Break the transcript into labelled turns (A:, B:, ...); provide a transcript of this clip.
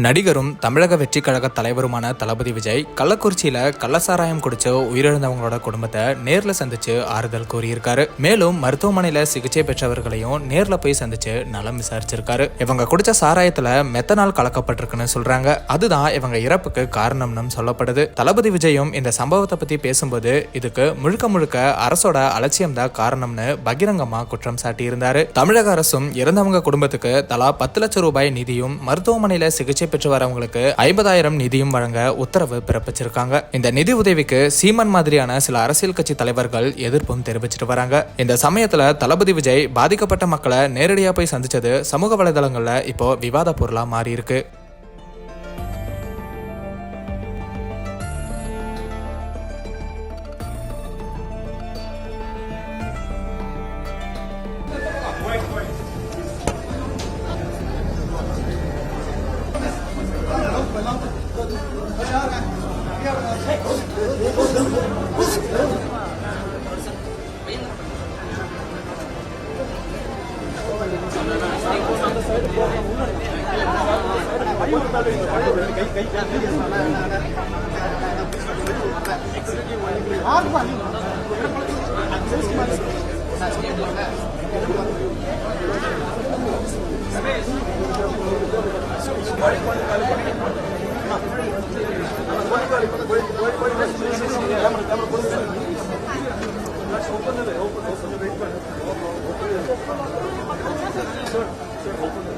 A: நடிகரும் தமிழக வெற்றி கழக தலைவருமான தளபதி விஜய் கள்ளக்குறிச்சியில கள்ளசாராயம் குடிச்சு உயிரிழந்தவங்களோட குடும்பத்தை நேர்ல சந்திச்சு ஆறுதல் கூறியிருக்காரு. மேலும் மருத்துவமனையில சிகிச்சை பெற்றவர்களையும் நேர்ல போய் சந்திச்சு நலம் விசாரிச்சிருக்காரு. இவங்க குடிச்ச சாராயத்துல மெத்தனால் கலக்கப்பட்டிருக்குன்னு சொல்றாங்க. அதுதான் இவங்க இறப்புக்கு காரணம்னு சொல்லப்படுது. தளபதி விஜயும் இந்த சம்பவத்தை பத்தி பேசும்போது இதுக்கு முழுக்க முழுக்க அரசோட அலட்சியம் தான் காரணம்னு பகிரங்கமா குற்றம் சாட்டியிருந்தாரு. தமிழக அரசும் இறந்தவங்க குடும்பத்துக்கு தலா 10 லட்சம் ரூபாய் நிதியும் மருத்துவமனையில சிகிச்சை பெற்று வரவங்களுக்கு 50,000 நிதியும் வழங்க உத்தரவு பிறப்பிச்சிருக்காங்க. இந்த நிதி உதவிக்கு சீமான் மாதிரியான சில அரசியல் கட்சி தலைவர்கள் எதிர்ப்பும் தெரிவிச்சிட்டு வராங்க. இந்த சமயத்துல தளபதி விஜய் பாதிக்கப்பட்ட மக்களை நேரடியா போய் சந்திச்சது சமூக வலைதளங்கள்ல இப்போ விவாத பொருளா மாறி இருக்கு.
B: Sure.